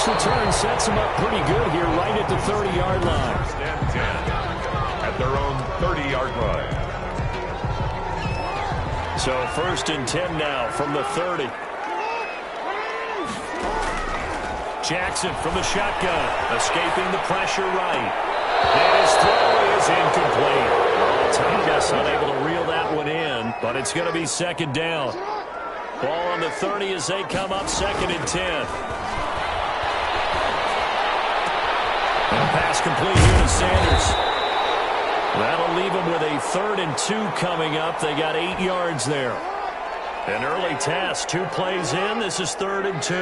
This return sets them up pretty good here right at the 30-yard line. First and 10 at their own 30-yard line. So first and 10 now from the 30. Jackson from the shotgun, escaping the pressure right. And his throw is incomplete. Thomas unable to reel that one in, but it's going to be second down. Ball on the 30 as they come up second and 10. And a pass complete here to Sanders. That'll leave them with a 3rd and 2 coming up. They got 8 yards there. An early test, 2 plays in. This is 3rd and 2.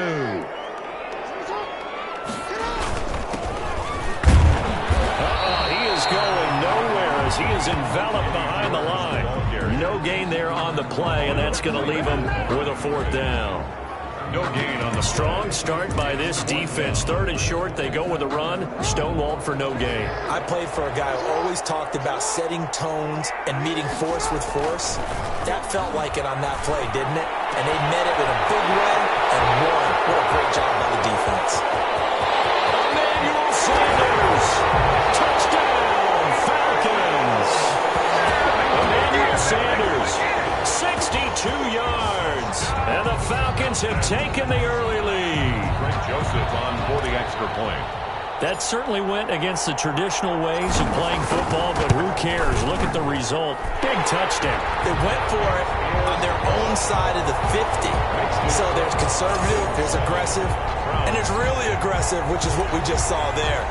Going nowhere as he is enveloped behind the line. No gain there on the play, and that's going to leave him with a 4th down. No gain on the strong start by this defense. 3rd and short, they go with a run. Stonewalled for no gain. I played for a guy who always talked about setting tones and meeting force with force. That felt like it on that play, didn't it? And they met it in a big way and won. What a great job by the defense. Emmanuel Sanders. Touchdown. Sanders, 62 yards. And the Falcons have taken the early lead. Greg Joseph on for the extra point. That certainly went against the traditional ways of playing football, but who cares? Look at the result. Big touchdown. They went for it on their own side of the 50. So there's conservative, there's aggressive, and there's really aggressive, which is what we just saw there.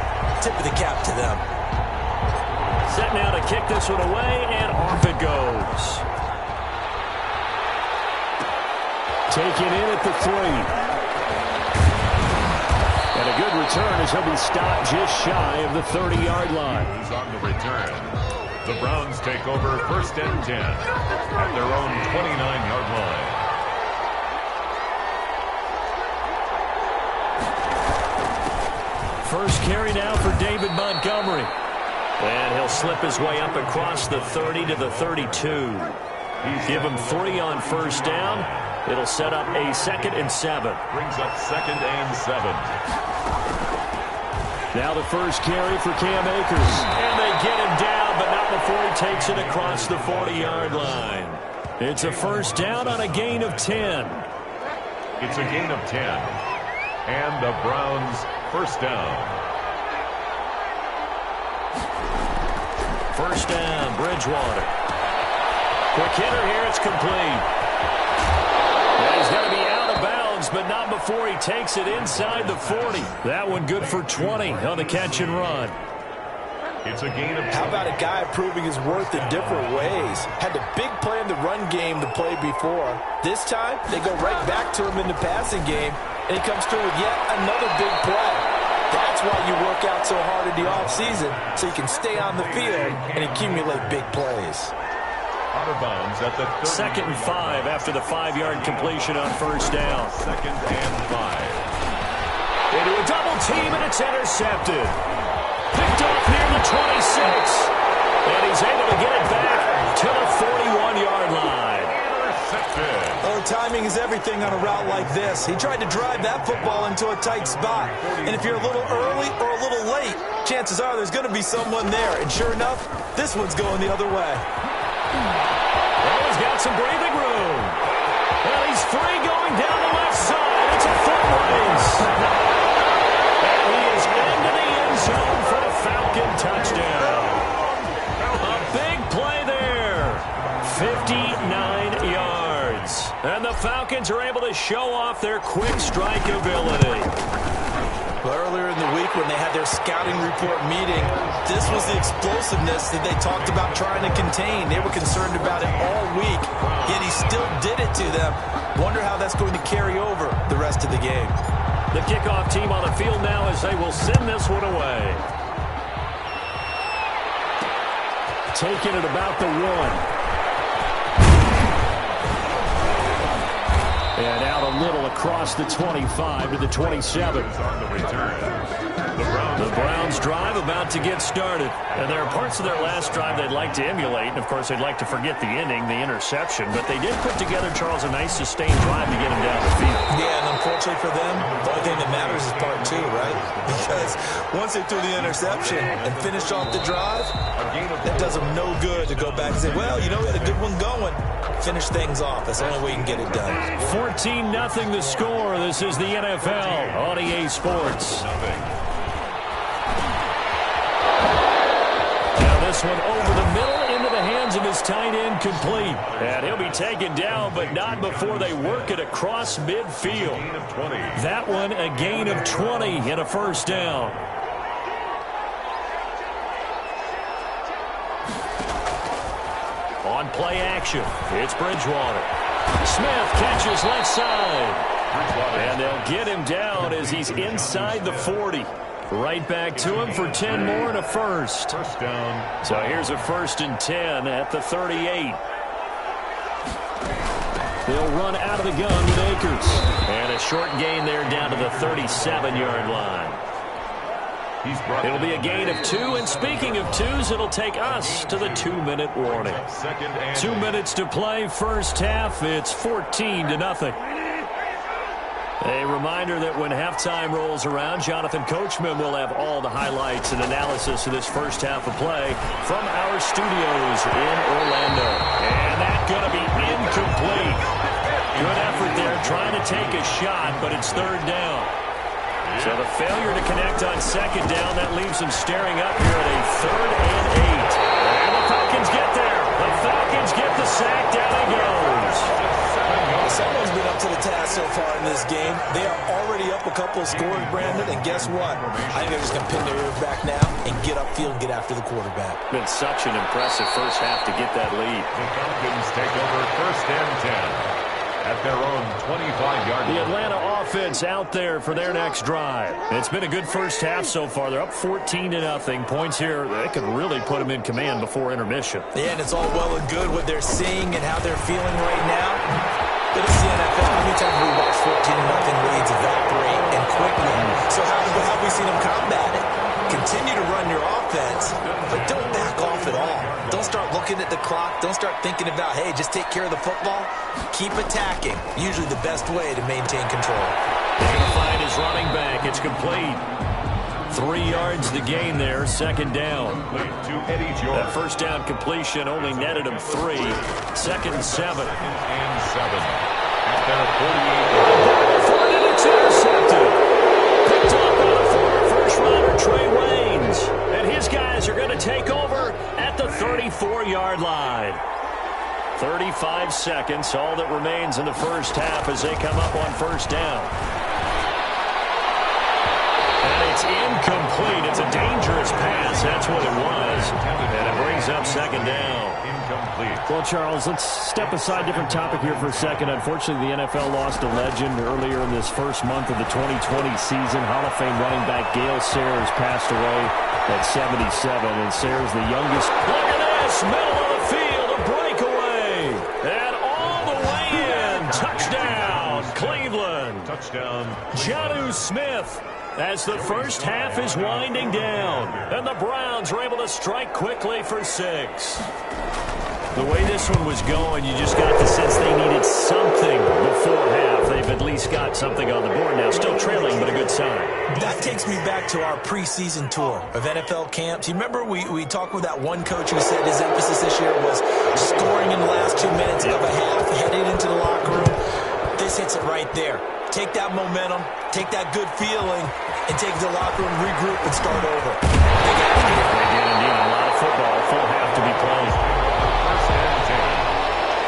Tip of the cap to them. Set now to kick this one away, and off it goes. Taken in at the 3. And a good return as he'll be stopped just shy of the 30-yard line. On the return, the Browns take over 1st and 10 at their own 29-yard line. First carry now for David Montgomery. And he'll slip his way up across the 30 to the 32. Give him 3 on first down. It'll set up a 2nd and 7. Brings up 2nd and 7. Now the first carry for Cam Akers. And they get him down, but not before he takes it across the 40-yard line. It's a first down on a gain of 10. It's a gain of 10. And the Browns first down. First down, Bridgewater. Quick hitter here, it's complete. And he's going to be out of bounds, but not before he takes it inside the 40. That one good for 20 on the catch and run. It's a gain of 10. How about a guy proving his worth in different ways? Had a big play in the run game to play before. This time, they go right back to him in the passing game, and he comes through with yet another big play. That's why you work out so hard in the offseason, so you can stay on the field and accumulate big plays. Out of bounds at the 30. 2nd and 5 after the 5-yard completion on first down. 2nd and 5. Into a double team, and it's intercepted. Picked off near the 26. And he's able to get it back to the 41-yard line. Intercepted. Oh, timing is everything on a route like this. He tried to drive that football into a tight spot. And if you're a little early or a little late, chances are there's going to be someone there. And sure enough, this one's going the other way. Well, he's got some breathing room. Well, he's free going down the left side. It's a foot race. And he is into the end zone for a Falcon touchdown. A big play there. 59 yards. And the Falcons are able to show off their quick strike ability. Well, earlier in the week when they had their scouting report meeting, this was the explosiveness that they talked about trying to contain. They were concerned about it all week, yet he still did it to them. Wonder how that's going to carry over the rest of the game. The kickoff team on the field now as they will send this one away. Taking it about the 1. And out a little across the 25 to the 27. On the return. The Browns drive about to get started. And there are parts of their last drive they'd like to emulate. And, of course, they'd like to forget the ending, the interception. But they did put together, Charles, a nice sustained drive to get him down the field. Yeah, and unfortunately for them, the only thing that matters is part two, right? Because once they threw the interception and finished off the drive, that does them no good to go back and say, well, you know, we had a good one going. Finish things off. That's the only way you can get it done. 14-0 the score. This is the NFL on EA Sports. Now this one over the middle into the hands of his tight end, complete. And he'll be taken down, but not before they work it across midfield. That one a gain of 20 and a first down. On play action, it's Bridgewater. Smith catches left side. And they'll get him down as he's inside the 40. Right back to him for 10 more and a first. First down. So here's a 1st and 10 at the 38. They'll run out of the gun with Akers. And a short gain there down to the 37-yard line. It'll be a gain of 2, and speaking of 2s, it'll take us to the 2-minute warning. 2 minutes to play, first half. It's 14-0. A reminder that when halftime rolls around, Jonathan Coachman will have all the highlights and analysis of this first half of play from our studios in Orlando. And that's going to be incomplete. Good effort there, trying to take a shot, but it's third down. So the failure to connect on second down, that leaves them staring up here at a 3rd and 8. And the Falcons get there. The Falcons get the sack. Down he goes. Someone's been up to the task so far in this game. They are already up a couple of scores, Brandon, and guess what? I think they're just going to pin their ears back now and get upfield and get after the quarterback. Been such an impressive first half to get that lead. The Falcons take over 1st and 10. At their own 25-yard line. The Atlanta offense out there for their next drive. It's been a good first half so far. They're up 14-0. Points here, they could really put them in command before intermission. Yeah, and it's all well and good what they're seeing and how they're feeling right now. But it's the NFL. How many times have we watched 14-0 leads evaporate and quickly? So how have we seen them combat it? Continue to run your offense, but don't back off at all. Don't start looking at the clock. Don't start thinking about, hey, just take care of the football. Keep attacking. Usually the best way to maintain control. They're going to find his running back. It's complete. 3 yards the gain there, second down. That first down completion only netted him 3. 2nd and 7. And 7. At their 48-yard line. It's intercepted. Picked up by the former first-rounder Trey Waynes. And his guys are going to take over at the 34-yard line. 35 seconds, all that remains in the first half as they come up on first down. And it's incomplete. It's a dangerous pass. That's what it was. And it brings up second down. Incomplete. Well, Charles, let's step aside, different topic here for a second. Unfortunately, the NFL lost a legend earlier in this first month of the 2020 season. Hall of Fame running back Gale Sayers passed away at 77, and Sayers the youngest. Look at this, middle of the field, a breakaway, and all the way in. Touchdown, Cleveland. Touchdown. Jonnu Smith. As the first half is winding down, and the Browns are able to strike quickly for 6. The way this one was going, you just got the sense they needed something before half. They've at least got something on the board now. Still trailing, but a good sign. That takes me back to our preseason tour of NFL camps. You remember we talked with that one coach who said his emphasis this year was scoring in the last 2 minutes of a half, heading into the locker room. This hits it right there. Take that momentum, take that good feeling, and take the locker room, regroup, and start over. They got it here. They did indeed. A lot of football, full half to be played. 1st and 10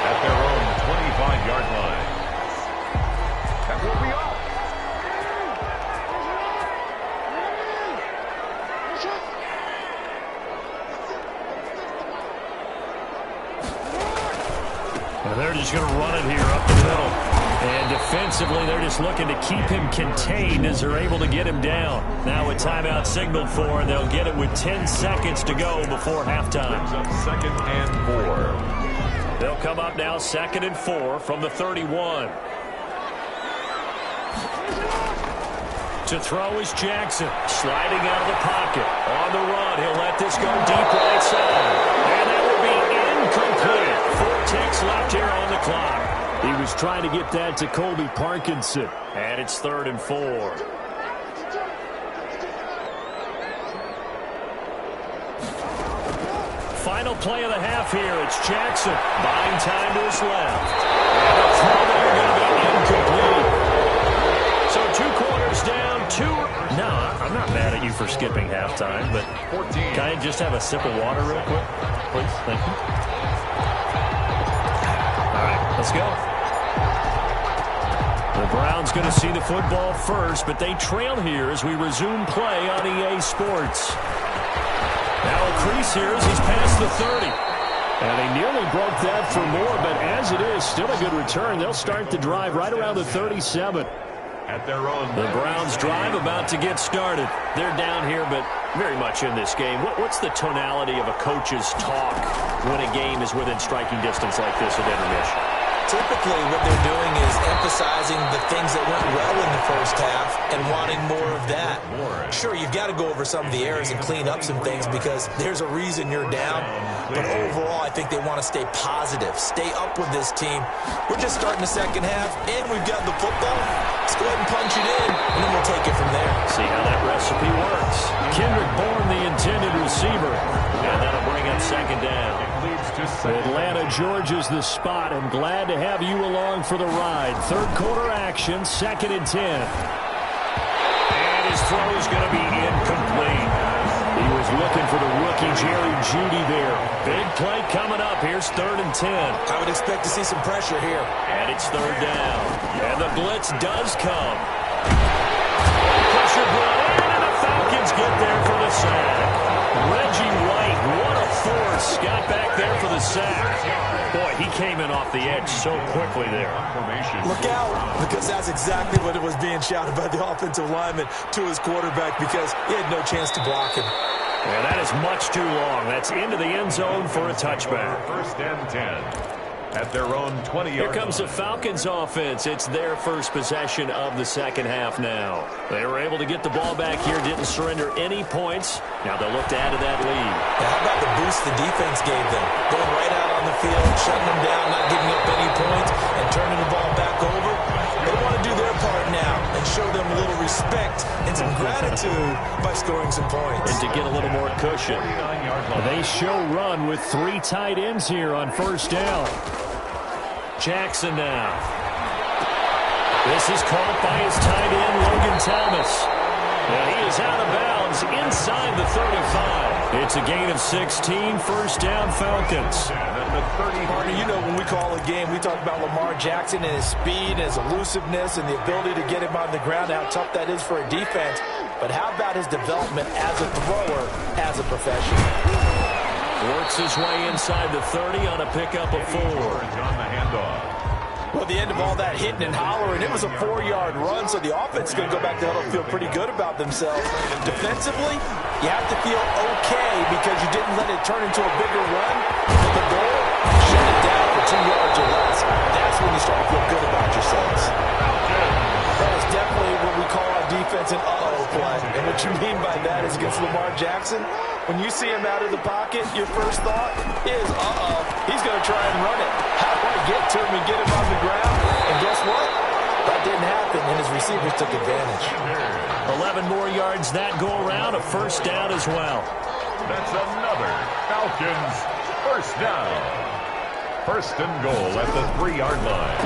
at their own 25-yard line. That will be all. And they're just going to run it here up the middle. And defensively, they're just looking to keep him contained as they're able to get him down. Now a timeout signaled for, and they'll get it with 10 seconds to go before halftime. 2nd and 4. They'll come up now 2nd and 4 from the 31. To throw is Jackson. Sliding out of the pocket. On the run, he'll let this go deep right side. And that will be incomplete. 4 ticks left here on the clock. He was trying to get that to Colby Parkinson. And it's 3rd and 4. Final play of the half here. It's Jackson. Buying time to his left. And the throw there going to be incomplete. So 2 quarters down, 2. No, I'm not mad at you for skipping halftime, but 14. can I just have a sip of water real quick? Please, thank you. All right, let's go. The Browns going to see the football first, but they trail here as we resume play on EA Sports. Now a crease here as he's past the 30. And he nearly broke that for more, but as it is, still a good return. They'll start the drive right around the 37. At their own. The Browns drive about to get started. They're down here, but very much in this game. What's the tonality of a coach's talk when a game is within striking distance like this at intermission? Typically, what they're doing is emphasizing the things that went well in the first half and wanting more of that. Sure, you've got to go over some of the errors and clean up some things because there's a reason you're down. But overall, I think they want to stay positive, stay up with this team. We're just starting the second half, and we've got the football. Let's go ahead and punch it in, and then we'll take it from there. See how that recipe works. Kendrick Bourne, the intended receiver. And that'll bring up 2nd down. Atlanta, Georgia's the spot. I'm glad to have you along for the ride. 3rd quarter action, 2nd and 10. And his throw is going to be incomplete. He was looking for the rookie Jerry Jeudy there. Big play coming up. Here's 3rd and 10. I would expect to see some pressure here. And it's 3rd down. And the blitz does come. Pressure brought in, and the Falcons get there for the sack. Reggie White, what a force. Got back there for the sack. Boy, he came in off the edge so quickly there. Look out, because that's exactly what it was being shouted by the offensive lineman to his quarterback because he had no chance to block him. And that is much too long. That's into the end zone for a touchback. 1st and 10. At their own 20-yard line. Here comes the Falcons offense. It's their first possession of the second half now. They were able to get the ball back here, didn't surrender any points. Now they'll look to add to that lead. Now, how about the boost the defense gave them? Going right out on the field, shutting them down, not giving up any points, and turning the ball back over. They want to do their part now and show them a little respect and some gratitude by scoring some points. And to get a little more cushion. They show run with 3 tight ends here on 1st down. Jackson now. This is caught by his tight end, Logan Thomas. And he is out of bounds inside the 35. It's a gain of 16, 1st down Falcons. Partner, you know when we call a game, we talk about Lamar Jackson and his speed, and his elusiveness, and the ability to get him on the ground, how tough that is for a defense. But how about his development as a thrower, as a professional? Works his way inside the 30 on a pickup of 4. On the handoff. Well, the end of all that hitting and hollering, it was a 4-yard run, so the offense is going to go back to huddle and feel pretty good about themselves. Defensively, you have to feel okay because you didn't let it turn into a bigger run. But the goal, shut it down for 2 yards or less. That's when you start to feel good about yourselves. That is definitely what we call our defense an uh-oh play. And what you mean by that is against Lamar Jackson, when you see him out of the pocket, your first thought is, uh-oh, he's going to try and run it. How do I get to him and get him on the ground? And guess what? That didn't happen, and his receivers took advantage. 11 more yards that go around, a 1st down as well. That's another Falcons 1st down. 1st and goal at the 3-yard line.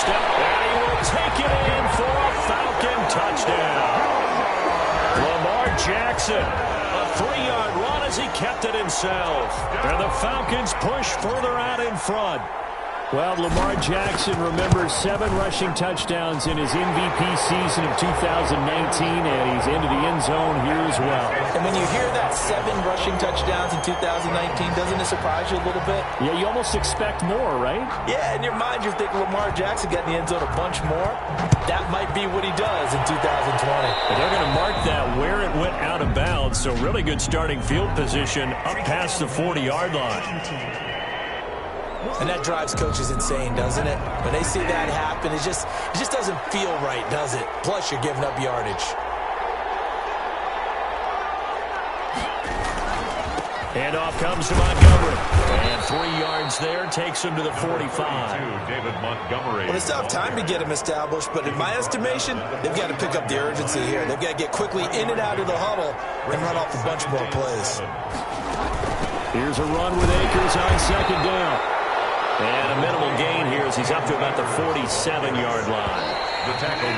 Step, and he will take it in for a Falcon touchdown. Lamar Jackson, a 3-yard run as he kept it himself. And the Falcons push further out in front. Well, Lamar Jackson remembers 7 rushing touchdowns in his MVP season of 2019, and he's into the end zone here as well. And when you hear that 7 rushing touchdowns in 2019, doesn't it surprise you a little bit? Yeah, you almost expect more, right? Yeah, in your mind you're thinking Lamar Jackson got in the end zone a bunch more. That might be what he does in 2020. But they're going to mark that where it went out of bounds, so really good starting field position up past the 40-yard line. And that drives coaches insane, doesn't it? When they see that happen, it just doesn't feel right, does it? Plus, you're giving up yardage. Handoff comes to Montgomery. And 3 yards there, takes him to the 45. David Montgomery. Well, they still have time to get him established, but in my estimation, they've got to pick up the urgency here. They've got to get quickly in and out of the huddle and run off a bunch more plays. Here's a run with Akers on second down. And a minimal gain here as he's up to about the 47-yard line.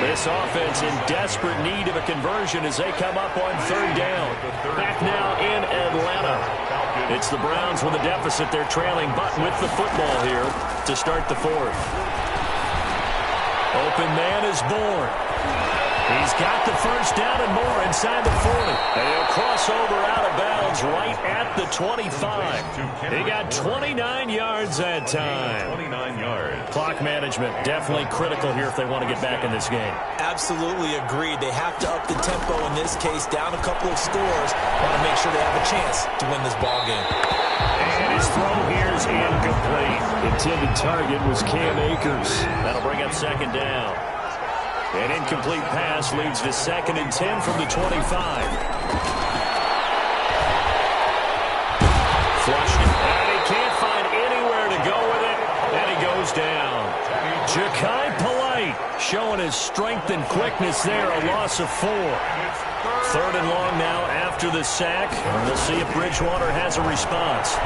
This offense in desperate need of a conversion as they come up on third down. Back now in Atlanta. It's the Browns with a deficit. They're trailing, but with the football here to start the fourth. Open man is born. He's got the first down and more inside the 40. And he'll cross over out of bounds right at the 25. He got 29 yards that time. 29 yards. Clock management definitely critical here if they want to get back in this game. Absolutely agreed. They have to up the tempo in this case, down a couple of scores. Want to make sure they have a chance to win this ball game. And his throw here is incomplete. Intended target was Cam Akers. That'll bring up second down. An incomplete pass leads to 2nd and 10 from the 25. Flushed it, and he can't find anywhere to go with it, and he goes down. Ja'Kai Polite showing his strength and quickness there, a loss of 4. 3rd and long now after the sack, and we'll see if Bridgewater has a response.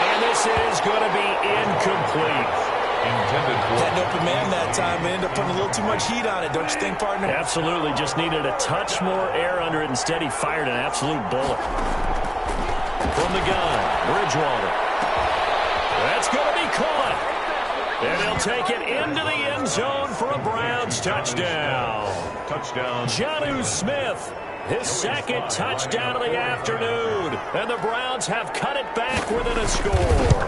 And this is going to be incomplete. Had an open man that time, but ended up putting a little too much heat on it, don't you think, partner? Absolutely. Just needed a touch more air under it. Instead, he fired an absolute bullet. From the gun, Bridgewater. That's going to be caught. And he'll take it into the end zone for a Browns touchdown. Touchdown. Jonnu Smith, his 2nd touchdown of the afternoon. And the Browns have cut it back within a score.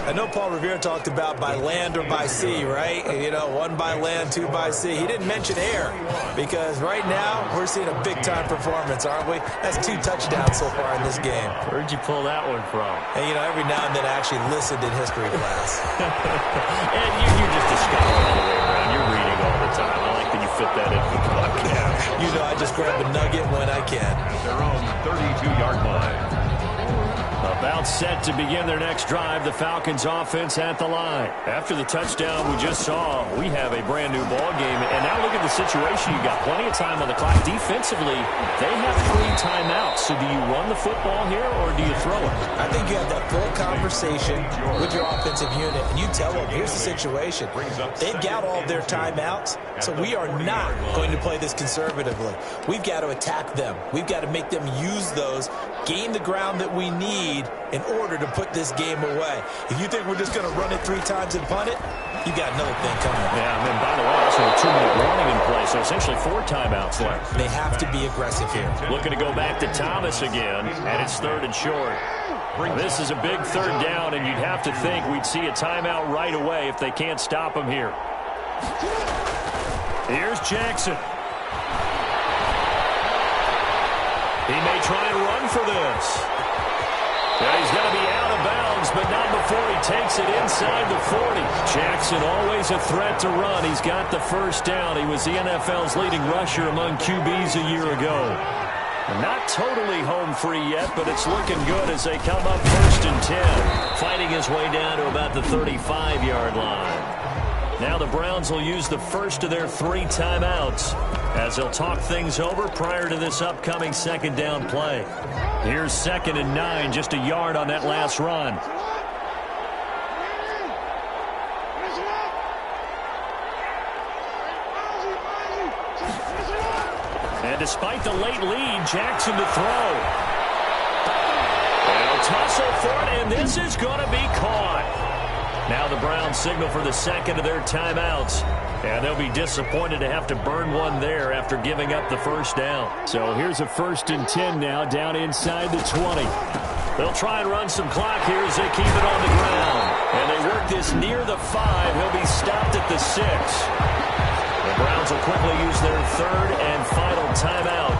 I know Paul Revere talked about by land or by sea, right? You know, 1 by land, 2 by sea. He didn't mention air because right now we're seeing a big-time performance, aren't we? That's 2 touchdowns so far in this game. Where'd you pull that one from? And, you know, every now and then I actually listened in history class. And you're just a scholar all the way around. You're reading all the time. I like that you fit that in the podcast. You know, I just grab a nugget when I can. Their own 32-yard line. About set to begin their next drive, the Falcons offense at the line. After the touchdown we just saw, we have a brand new ball game. And now look at the situation. You got plenty of time on the clock. Defensively, they have 3 timeouts. So do you run the football here or do you throw it? I think you have that full conversation with your offensive unit, and you tell them, here's the situation. They've got all their timeouts, so we are not going to play this conservatively. We've got to attack them. We've got to make them use those, gain the ground that we need in order to put this game away. If you think we're just going to run it 3 times and punt it, you got another thing coming. Yeah, and then by the way, also a 2-minute warning in play, so essentially 4 timeouts left. They have to be aggressive here. Looking to go back to Thomas again, and it's 3rd and short. This is a big 3rd down, and you'd have to think we'd see a timeout right away if they can't stop him here. Here's Jackson. He may try and run for this. Yeah, he's going to be out of bounds, but not before he takes it inside the 40. Jackson always a threat to run. He's got the first down. He was the NFL's leading rusher among QBs a year ago. Not totally home free yet, but it's looking good as they come up 1st and 10. Fighting his way down to about the 35-yard line. Now the Browns will use the first of their 3 timeouts as they'll talk things over prior to this upcoming 2nd down play. Here's 2nd and 9, just a yard on that last run. And despite the late lead, Jackson to throw. And he'll tussle for it, and this is going to be caught. Now the Browns signal for the 2nd of their timeouts. And they'll be disappointed to have to burn one there after giving up the first down. So here's a 1st and 10 now, down inside the 20. They'll try and run some clock here as they keep it on the ground. And they work this near the 5. He'll be stopped at the 6. The Browns will quickly use their 3rd and final timeout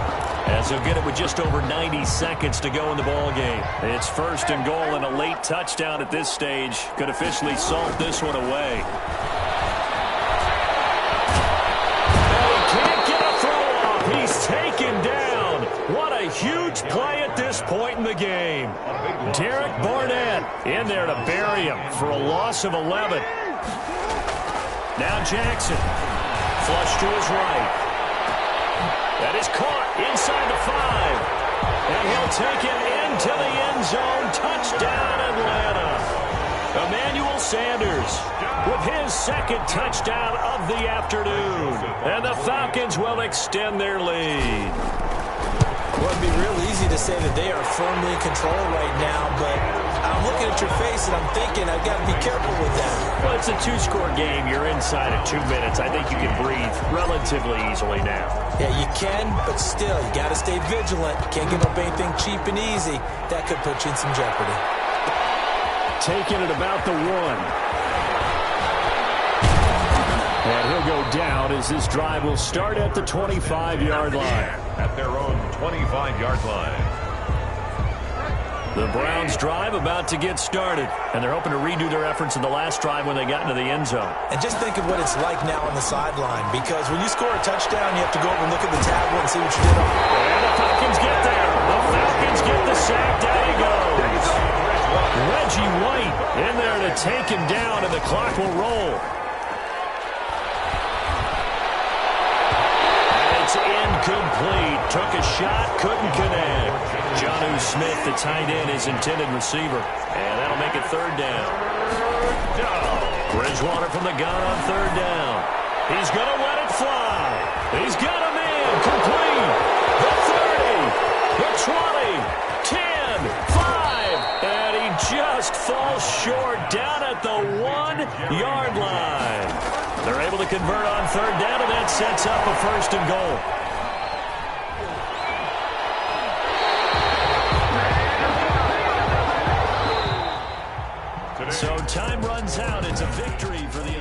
As he'll get it with just over 90 seconds to go in the ball game. It's first and goal and a late touchdown at this stage. Could officially salt this one away. And he can't get a throw off. He's taken down. What a huge play at this point in the game. Derek Barnett in there to bury him for a loss of 11. Now Jackson. Flush to his right. That is caught inside the 5. And he'll take it into the end zone. Touchdown, Atlanta. Emmanuel Sanders with his second touchdown of the afternoon. And the Falcons will extend their lead. Well, it'd be real easy to say that they are firmly in control right now, but I'm looking at your face and I'm thinking I've got to be careful with that. Well, it's a 2-score game. You're inside of 2 minutes. I think you can breathe relatively easily now. Yeah, you can, but still, you got to stay vigilant. Can't give up anything cheap and easy. That could put you in some jeopardy. Taking it about the 1. And he'll go down as this drive will start at the 25-yard line. At their own 25-yard line. The Browns drive about to get started, and they're hoping to redo their efforts in the last drive when they got into the end zone. And just think of what it's like now on the sideline, because when you score a touchdown, you have to go over and look at the tablet and see what you did on it. And the Falcons get there. The Falcons get the sack. Down he goes. Reggie White in there to take him down, and the clock will roll. It's incomplete. Took a shot, couldn't connect. Jonnu Smith, the tight end, his intended receiver. And that'll make it third down. Bridgewater from the gun on third down. He's going to let it fly. He's got a man complete. The 30, the 20, 10, 5. And he just falls short down at the 1-yard line. They're able to convert on third down, and that sets up a first and goal. So time runs out. It's a victory for the